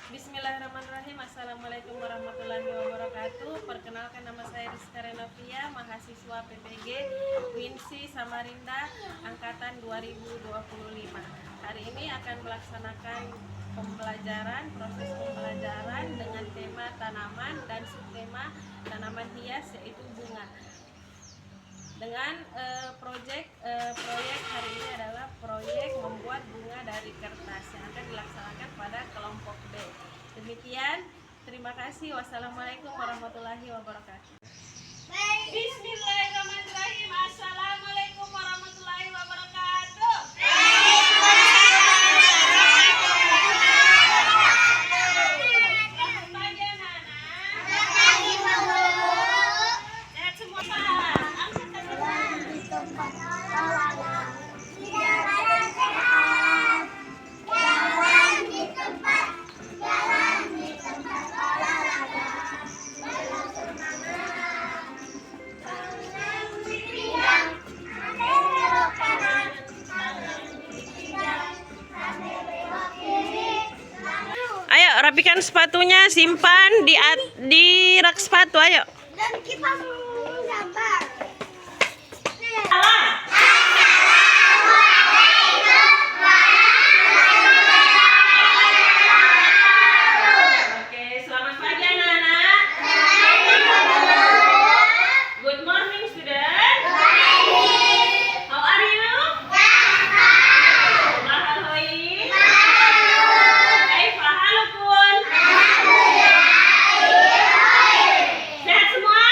Bismillahirrahmanirrahim. Assalamualaikum warahmatullahi wabarakatuh. Perkenalkan, nama saya Rizka Renovia, mahasiswa PPG Winsi Samarinda angkatan 2025. Hari ini akan melaksanakan proses pembelajaran dengan tema tanaman dan subtema tanaman hias yaitu bunga. Dengan proyek hari ini adalah proyek membuat bunga dari kertas yang akan dilaksanakan pada kelompok B. Demikian, terima kasih. Wassalamualaikum warahmatullahi wabarakatuh. Bismillahirrahmanirrahim. Assalamualaikum warahmatullahi wabarakatuh. Selamat pagi anak-anak. Sehat semua, Pak. Ayo rapikan sepatunya, simpan di rak sepatu, ayo. Dan kita menggambar. Oke, selamat pagi anak-anak. Good morning student. How are you? Mahaloy. Kaifa halukum? Sehat semua?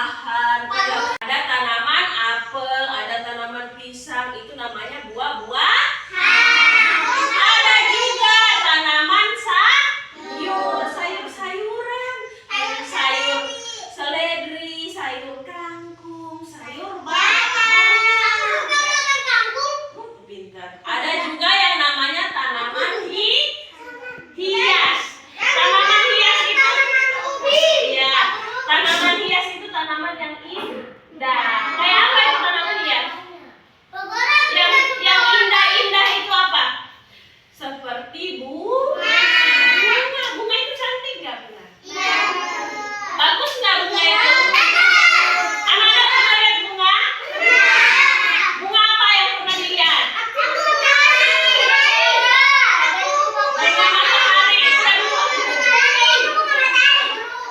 buah-buahan. Ada tanaman apel, ada tanaman pisang, itu namanya buah-buah. Ada juga tanaman sayur, sayur-sayuran, sayur seledri, sayur kangkung, sayur bayam. Pintar. Ada juga yang namanya tanaman hias. Tanaman hias itu, ya, tanaman hias itu tanaman yang indah. Kayak apa itu tanaman hias? Yang indah-indah itu apa? Seperti bunga. Bunga itu cantik gak bunga? Bagus gak bunga itu? Anak-anak pernah lihat bunga? Bunga apa yang pernah dilihat? Bunga matahari.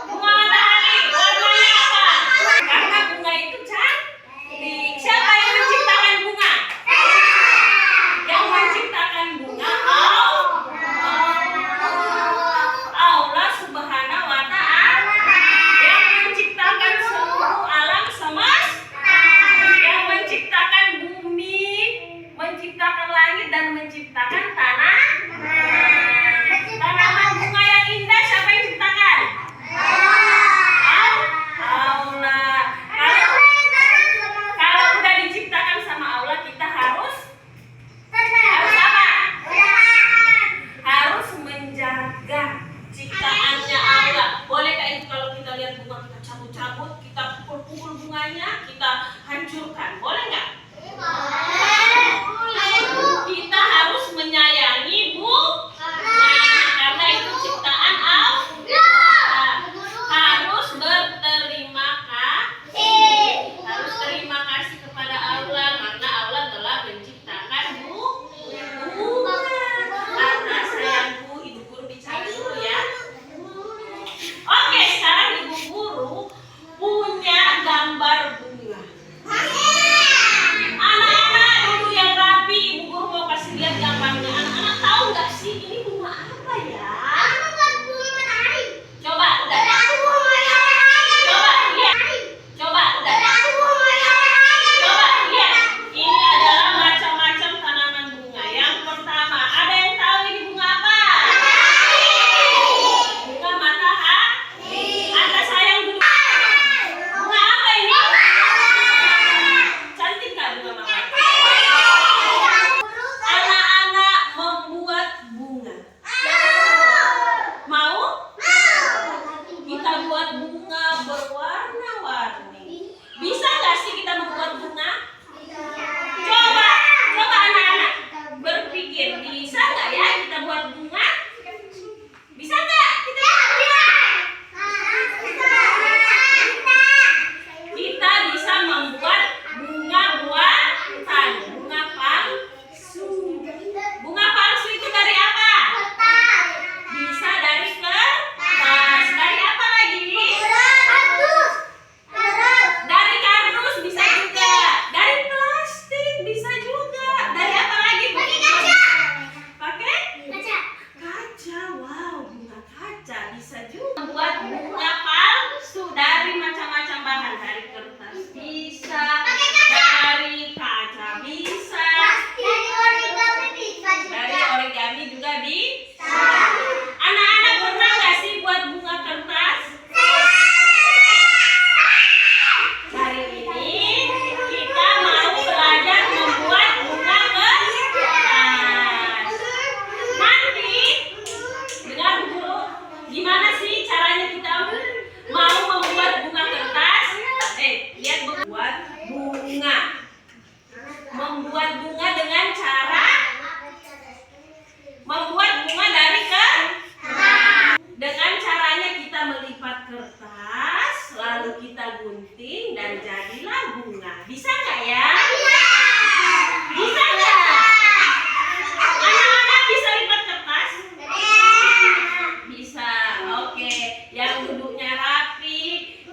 Bunga matahari warnanya apa? Karena bunga itu cantik. Siapa yang menciptakan bunga? Yang menciptakan bunga Allah Subhanahu wa Ta'ala, yang menciptakan seluruh alam semesta, yang menciptakan bumi, menciptakan langit dan menciptakan tanah. Tanaman bunga yang indah siapa yang ciptakan? Allah. Kalau udah diciptakan sama Allah, kita harus apa? Harus menjaga ciptaannya Allah. Bolehkah itu kalau kita lihat bunga kita cabut-cabut, kita pukul-pukul bunganya, kita hancurkan? Boleh nggak? Kita harus menyayangi bunga karena itu ciptaan Allah. Harus berterima kasih. Harus terima kasih kepada Allah karena Allah telah menciptakan bunga. Anak sayangku, ibu guru bicara dulu ya. Oke, sekarang ibu guru punya gambar bunga. Anak-anak dulu yang rapi, ibu guru mau kasih lihat gambarnya. Anak-anak tahu nggak sih ini bunga apa ya? Coba udah. Coba lihat. Coba udah. Coba lihat. Ini adalah macam-macam tanaman bunga. Yang pertama, ada yang tahu ini bunga apa? Bunga matahari. Anda sayang dulu. Bunga apa ini? Cantik nggak bunga matahari? Anak-anak membuat bunga. Mau? Kita buat bunga berwarna-warni. Bisa nggak sih kita membuat bunga? Coba anak-anak berpikir, bisa nggak ya kita buat bunga? Bisa nggak? Kita bisa membuat bunga buatan, bunga palsu. Bunga palsu itu dari apa? Bisa dari kertas. Dari apa lagi? Dari kardus bisa juga. Dari plastik bisa juga. Dari apa lagi? Pakai? Kaca. Wow, bunga kaca bisa juga. Membuat bunga palsu dari macam-macam bahan. Dari kertas bisa. Dari kaca bisa. Dari origami juga bisa. Anak-anak pernah nggak sih buat bunga kertas? Hari ini kita mau belajar membuat bunga kertas. Nanti dengar guru, gimana sih caranya kita mau membuat bunga kertas? Lihat membuat bunga. Membuat bunga dengan cara membuat bunga dari dengan caranya kita melipat kertas, lalu kita gunting dan jadilah bunga. Bisa nggak ya? Bisa nggak? Anak-anak bisa lipat kertas? Bisa. Oke. Yang duduknya rapi,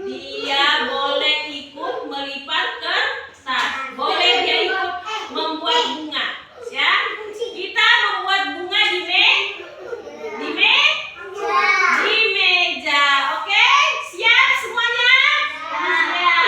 dia boleh ikut melipat kertas. Boleh dia ikut membuat bunga. Ya? Kita membuat bunga di meja. Oke? Siap semuanya? Siap.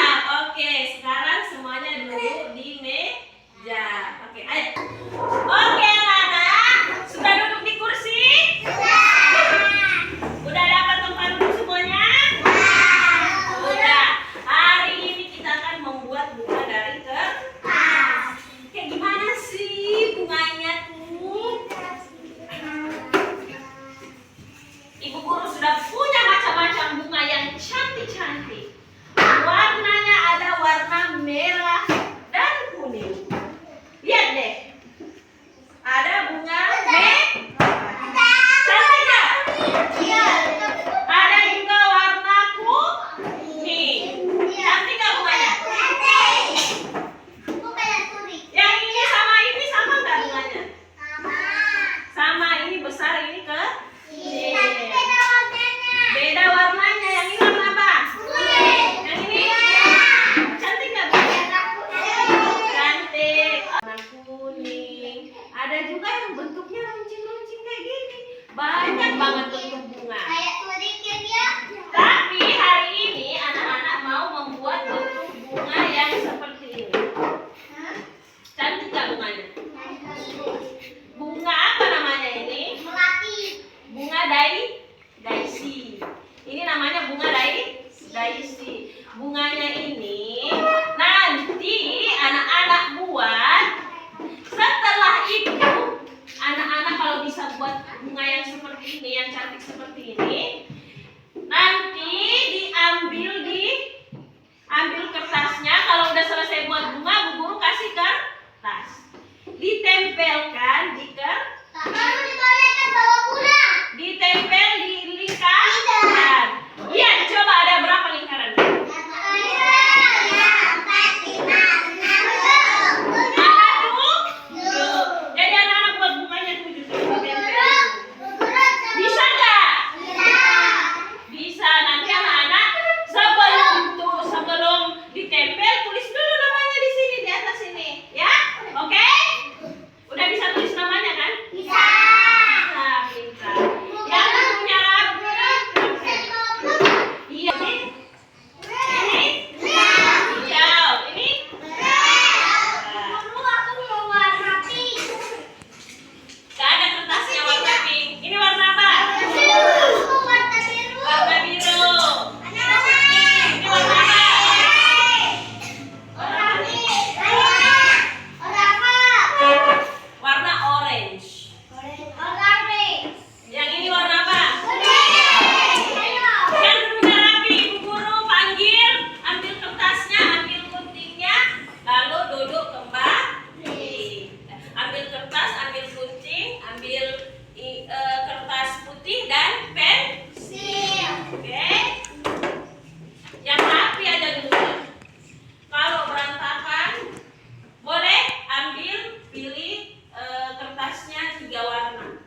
ditempelkan di Kamu dibolehkan bawa pulang. ditempel di lingkaran. Iya, coba ada berapa lingkaran? Jadi anak-anak buat bunganya 7 ditempel. Bisa nggak? Bisa. Nanti anak-anak sebelum ditempel tulis dulu namanya di sini di atas ini, ya? Oke? Udah bisa tulis namanya kan? Bisa, pintar. Yang punya rapi. Iya. Ini? Hijau. Ini? Gak ada kertasnya warna pink. Ini warna apa? Warna biru. Ini warna apa? Warna orange. Yang ini warna apa? Yang punya rapi, Ibu Guru panggil, ambil kertasnya, ambil guntingnya, lalu duduk kembali. Ambil kertas, ambil gunting, ambil kertas putih dan pensil. Oke? Yang rapi aja dulu. Kalau berantakan, boleh ambil pilih kertasnya 3 warna,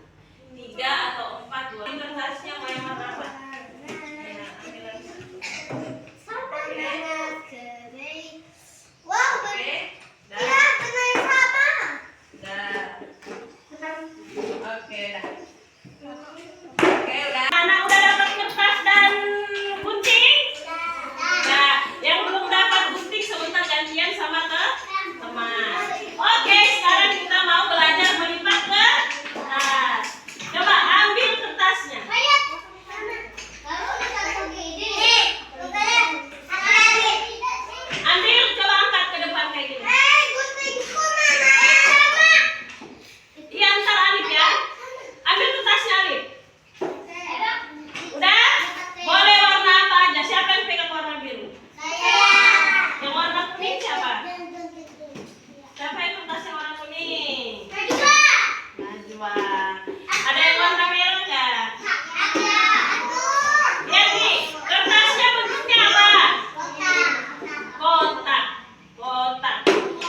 3 atau 4 warna. Kertasnya mau yang warna apa? Oke, dah, dah. Oke, dah. Oke, udah. Anak udah dapat kertas dan gunting? Nah, yang belum dapat gunting sebentar gantian sama teman. Oke, sekarang kita mau belajar melipat kertas. Coba ambil kertasnya. Ambil, coba angkat ke depan kayak gini. Iya, antar Alif ya. Ambil kertasnya Alif. Udah? Boleh warna apa aja? Siapa yang pegang warna biru? Yang warna kuning siapa? Siapa yang kertasnya warna kuning? Najwa. Ada yang warna merah nggak? Lihat nih, kertasnya bentuknya apa? Kotak. Kotak.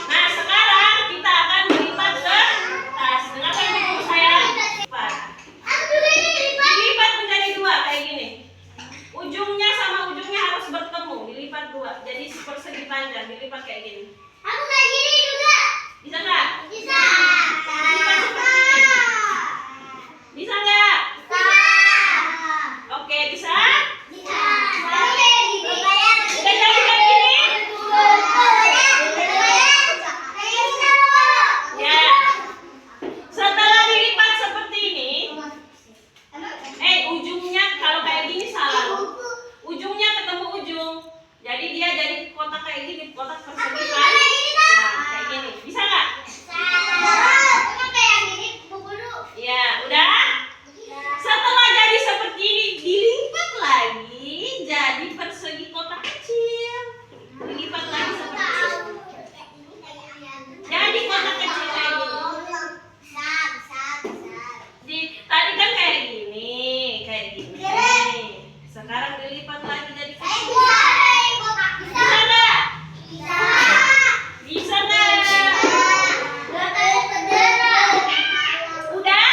Nah, sekarang kita akan melipat kertas. Dengarkan dulu saya. Lipat. Dilipat menjadi 2 kayak gini. Ujungnya sama ujungnya harus bertemu, dilipat 2. Jadi persegi panjang, dilipat kayak gini. Bisa nggak? Bisa nggak? Oke, bisa? Udah jadi kayak gini? Ya. Setelah dilipat seperti ini, ujungnya kalau kayak gini salah. Ujungnya ketemu ujung. Jadi dia jadi kotak kayak gini, kotak persegi panjang. Kayak gini. Bisa nggak? Ya, udah. Setelah jadi seperti ini, dilipat lagi jadi persegi kotak kecil. Dilipat lagi seperti ini. Jadi kotak kecil kayak gini. Tadi kan kayak gini, kayak gini. Sekarang dilipat lagi jadi kecil. Bisa nggak? Bisa nggak? Udah?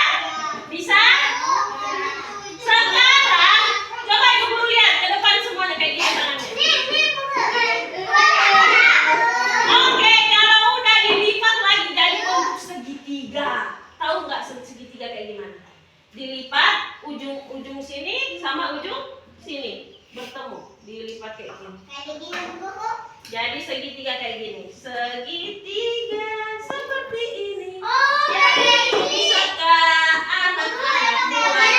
Bisa? Sekarang coba Ibu Guru lihat ke depan semuanya kayak gini tangannya. Oke, kalau udah dilipat lagi jadi bentuk segitiga. Tahu nggak segitiga kayak gimana? Dilipat ujung sini sama ujung sini bertemu, dilipat kayak gini. Jadi segitiga kayak gini. Segitiga seperti ini. Bisakah anak-anak mulai?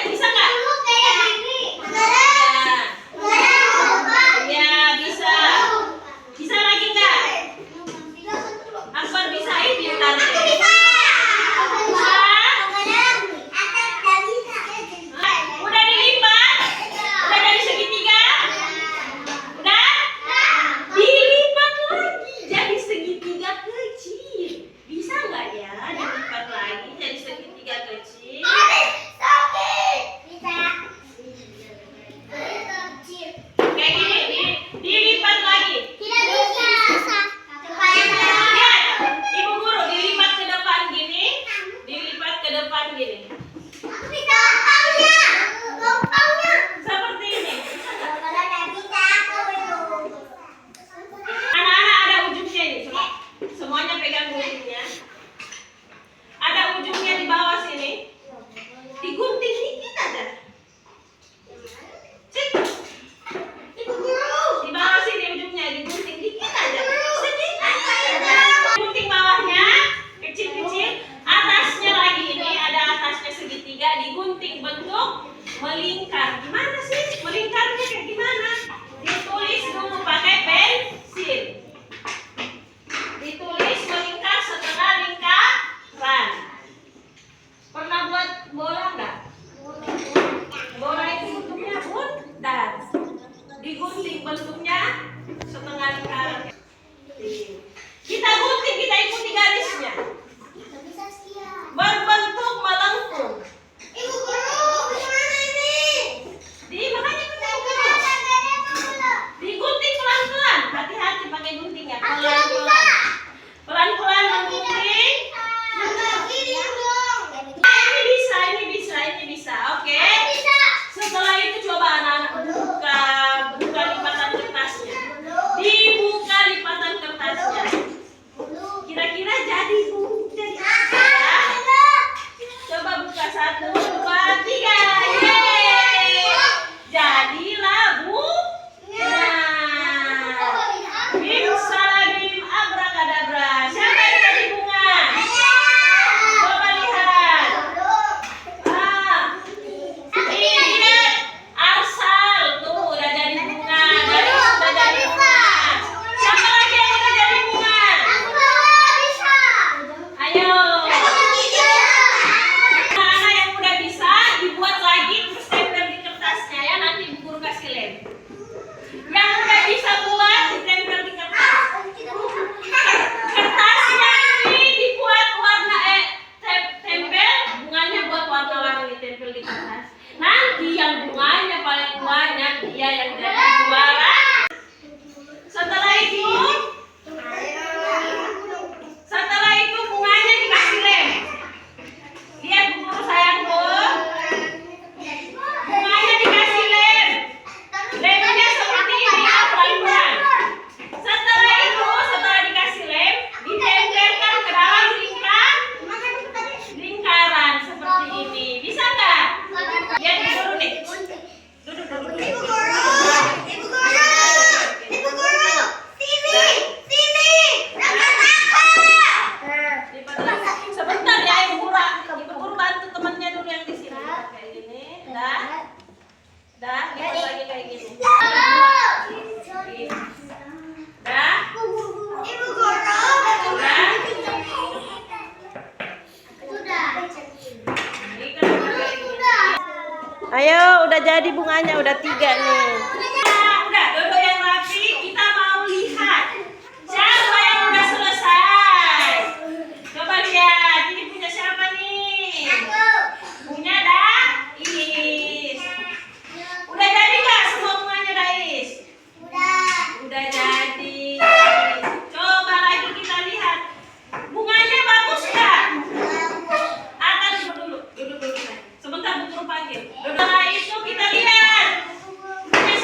Bisa nggak? Ya, bisa. Bisa lagi nggak? Akbar bisa ini tante. Udah dilipat? Udah jadi segitiga? Udah? Dilipat lagi jadi segitiga. gunting bentuknya setengah lingkaran. Kita gunting, kita ikuti garisnya. Tapi Saskia. Berbentuk melengkung. Ibu guru, gimana ini? Makanya kita digunting pelan-pelan. Hati-hati pakai guntingnya. Pelan-pelan. Pelan-pelan menggunting. Ini bisa. Oke. Setelah itu coba anak-anak buka lipatan kertasnya. Dibuka lipatan kertasnya. Kira-kira jadi apa ya? Coba buka 1, 2, 3. Yeay! Jadilah bunga. Bim salabim abrakadabra. Siapa yang jadi bunga? Coba lihat. Ini Arsal tuh udah jadi bunga. Daris udah jadi bunga. Siapa lagi yang udah jadi bunga? Ayo. Anak yang udah bisa dibuat lagi terus tempel di kertasnya ya, nanti Bu Guru kasih lem. Yang udah bisa buat ditempel di kertas. Kertasnya ini dibuat warna tempel, bunganya buat warna-warni tempel di kertas. Nanti yang bunganya paling banyak dia yang jadi juara. Setelah itu bunganya dikasih lem. Lihat Bu Guru sayangku. Bunganya dikasih lem. Lemnya seperti ini ya, pelan-pelan. Setelah dikasih lem, ditempelkan ke dalam lingkaran seperti ini. Bisa nggak? Lihat Bu Guru nih. Duduk. Sebentar ya Ibu Guru bantu temannya dulu yang di sini. Kayak gini, dah, lipat lagi kayak gini. Dah. Ayo, udah jadi bunganya, udah 3 nih. Udah, duduk yang rapi, kita mau lihat siapa yang udah selesai. Coba lihat, ini punya siapa nih? Punya Dais. Udah jadi nggak semua bunganya Dais? Udah jadi. Coba lagi kita lihat. Bunganya bagus nggak? Atas duduk dulu. Sebentar Bu Guru panggil. Setelah itu kita lihat punya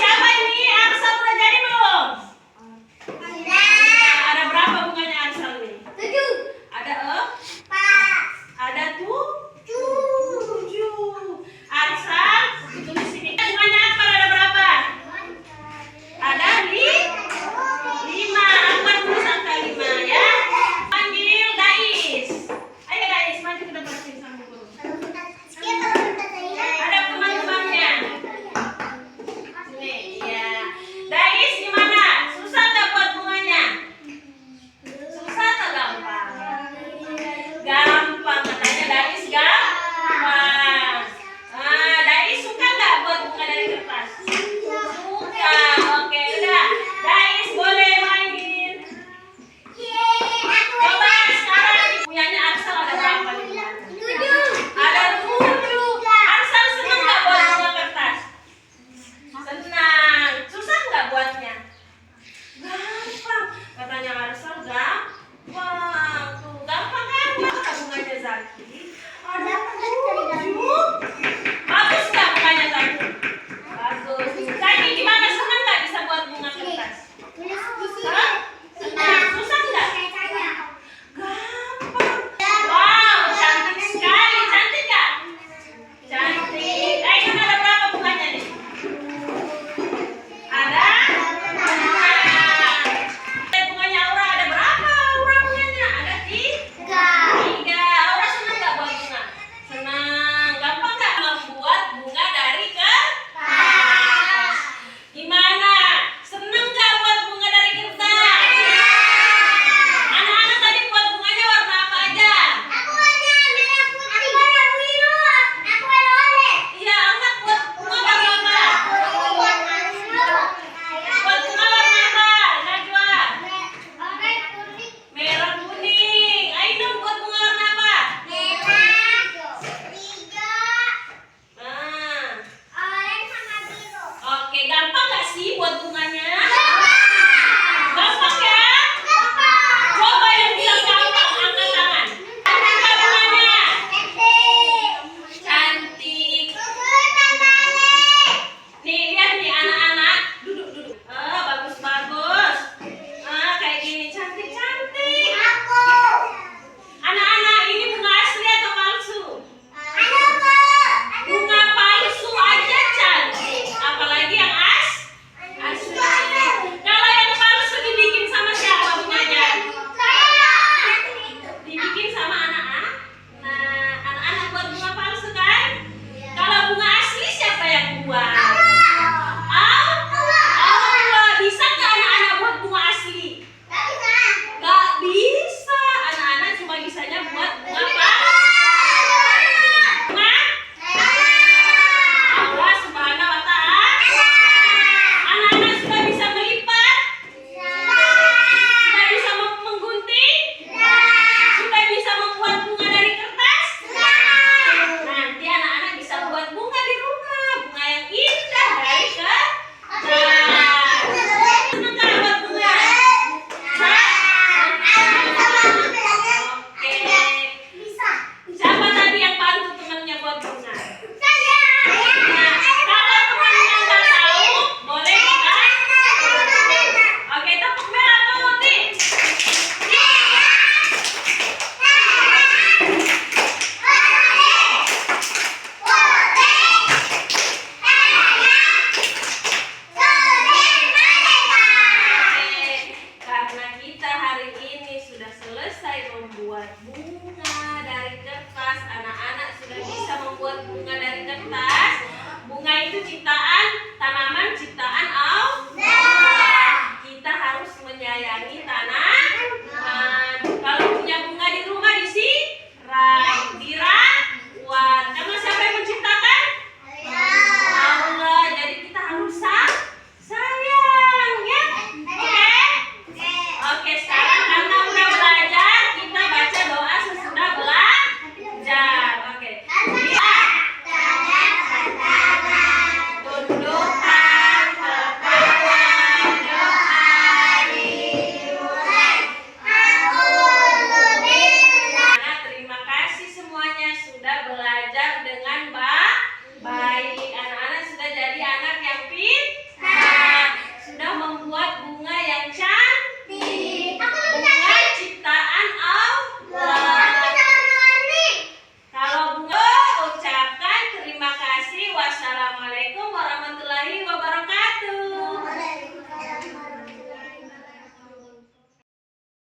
Samarinda belajar dengan